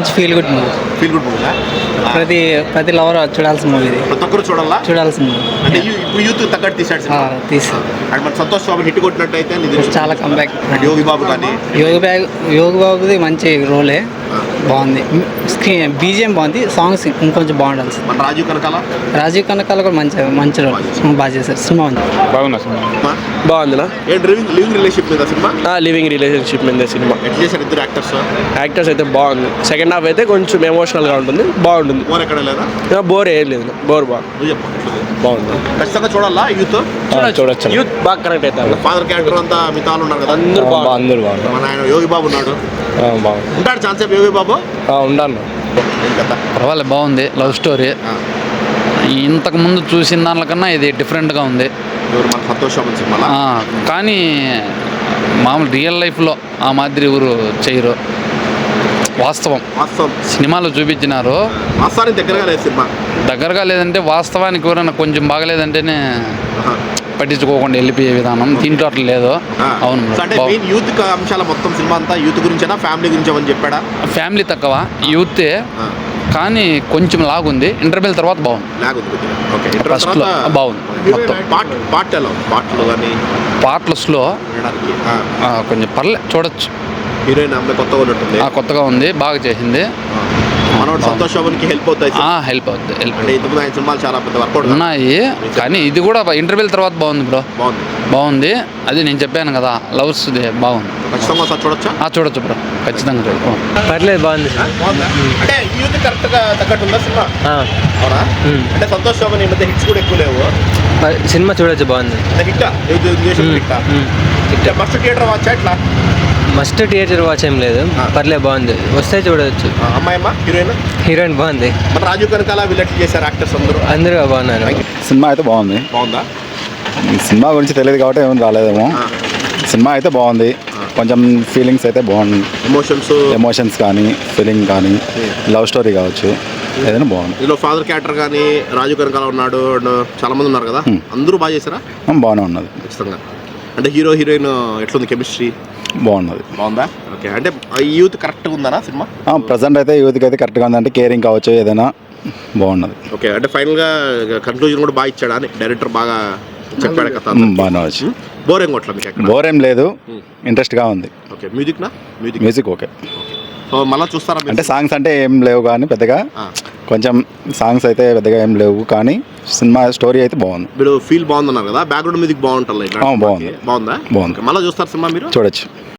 మంచి feel good movie. ప్రతి lover చూడాల్సిన మూవీ ఇది. ప్రతి ఒక్కరు చూడాల్సిన మూవీ. అంటే ఇప్పుడు యూత్ తగ్గట్టు తీసాడు తీసాడు. అండ్ మన సంతోష్ బాబు హిట్ కొట్టినట్టయితే చాలా కంబ్యాక్. యోగి బాబు కానీ యోగి బాబుది మంచి రోలే, బాగుంది. స్క్రీన్ బీజిఎం బాగుంది, సాంగ్స్ ఇంకొంచెం బాగుండాల్సింది. మన రాజీవ్ కనకాల కూడా మంచి రోల్ బాగా చేశారు. సినిమా ఉంది, బాగుందినా. లివింగ్ రిలేషన్షిప్ మీద సినిమా, లివింగ్ రిలేషన్షిప్ మీద సినిమా. ఎట్లా చేశారు ఇద్దరు యాక్టర్స్ అయితే బాగుంది. సెకండ్ హాఫ్ అయితే కొంచెం ఎమోషనల్గా ఉంటుంది, బాగుంటుంది. బోర్ ఎక్కడ లేదా? బోర్ ఏం లేదు, బోర్ బాగుంది. ఖచ్చితంగా చూడాలా యూత్? చూడొచ్చు, యూత్ బాగా కనెక్ట్ అవుతారు. ఫాదర్ క్యారెక్టర్ అంతా మిగతా వాళ్ళు ఉన్నారు కదా, అందరూ బాగుంది. మన ఆయన యోగి బాబు ఉన్నాడు, బాగుంది. ఉంటాడు ఛాన్స్ యోగి బాబు. ఉండాలి. పర్వాలేదు, బాగుంది. లవ్ స్టోరీ ఇంతకు ముందు చూసిన దానికన్నా ఇది డిఫరెంట్గా ఉంది. మన సంతోష్ బాబు సినిమా కానీ మామూలు రియల్ లైఫ్లో ఆ మాదిరి ఎవరు చేయరు. వాస్తవం సినిమాలో చూపించినారు. వాస్తవానికి దగ్గరగా లేదు సినిమా. దగ్గరగా లేదంటే వాస్తవానికి ఎవరైనా కొంచెం బాగలేదంటేనే పట్టించుకోకుండా వెళ్ళిపోయే విధానం దీంట్లో అట్లా లేదు. అవును. అంటే యూత్ అంశాల మొత్తం సినిమా అంతా యూత్ గురించేనా, ఫ్యామిలీ గురించి అని చెప్పాడా? ఫ్యామిలీ తక్కువ, యూతే. కానీ కొంచెం లాగుంది. ఇంటర్వెల్ తర్వాత బాగుంది. ఫస్ట్లో బాగుంది. పాటలు స్లో, కొంచెం పర్లే, చూడొచ్చు. హీరోయిన్ కొత్తగా ఉన్నట్టుంది. కొత్తగా ఉంది, బాగా చేసింది. మనోడు సంతోష్ బాబుకి హెల్ప్ అవుతాయి. హెల్ప్ అవుతుంది. అంటే ఇంతకుముందు ఆయన సినిమాలు చాలా పెద్ద వర్కౌట్ ఉన్నాయి, కానీ ఇది కూడా ఇంటర్వెల్ తర్వాత బాగుంది బ్రో. బాగుంది. అది నేను చెప్పాను కదా, లవ్స్ బాగుంది. ఖచ్చితంగా చూడొచ్చా? చూడొచ్చు బ్రో, ఖచ్చితంగా చూడచ్చు. పర్లేదు, బాగుంది. అంటే యూత్ కరెక్ట్ గా తగ్గట్టు ఉందా సినిమా? అవునా? అంటే సంతోష్ బాబు ఈ మధ్య హిట్స్ కూడా ఎక్కువ లేవు. సినిమా చూడొచ్చు, బాగుంది. ఫస్ట్ థియేటర్ వాచ్ ఇట్లా మస్ట్ థియేటర్ వాచ్ ఏం లేదు, పర్లేదు, బాగుంది. వస్తే చూడవచ్చు. అమ్మాయమ్మ హీరోయిన్ బాగుంది. మన రాజీవ్ కనకాల వీళ్ళకి చేశారు యాక్టర్స్ అందరూ బాగున్నారు. సినిమా అయితే బాగుందా? సినిమా గురించి తెలియదు కాబట్టి ఏమైనా రాలేదేమో. సినిమా అయితే బాగుంది. కొంచెం ఫీలింగ్స్ అయితే బాగుంది. ఎమోషన్స్ కానీ, ఫీలింగ్ కానీ, లవ్ స్టోరీ కావచ్చు, ఏదైనా బాగుంది. ఇందులో ఫాదర్ క్యారెక్టర్ కానీ రాజీవ్ కనకాల ఉన్నాడు, చాలా మంది ఉన్నారు కదా, అందరూ బాగా చేశారా? బాగానే ఉన్నది. ఖచ్చితంగా. అంటే హీరో హీరోయిన్ ఎట్లుంది కెమిస్ట్రీ? బాగుందా? ఓకే. అంటే యూత్ కరెక్ట్గా ఉందా సినిమా? ప్రజెంట్ అయితే యూత్కి అయితే కరెక్ట్గా ఉంది. అంటే కేరింగ్ కావచ్చు, ఏదైనా బాగున్నది. ఓకే. అంటే ఫైనల్గా కన్క్లూజన్ కూడా బాగా ఇచ్చాడా అని డైరెక్టర్? బాగా చెప్పాడు కదా, బాగానే వచ్చి. బోర్ ఏం కొట్టలేదు మీకు? బోర్ ఏం లేదు, ఇంట్రెస్ట్గా ఉంది. ఓకే. Music okay. సో మళ్ళీ చూస్తారా? అంటే సాంగ్స్ అంటే ఏం లేవు కానీ పెద్దగా, కొంచెం సాంగ్స్ అయితే పెద్దగా ఏం లేవు కానీ సినిమా స్టోరీ అయితే బాగుంది. మీరు ఫీల్ బాగుందన్నారు కదా, బ్యాక్గ్రౌండ్ మ్యూజిక్ బాగుంటుంది. బాగుందా? మళ్ళీ చూస్తారు సినిమా మీరు? చూడొచ్చు.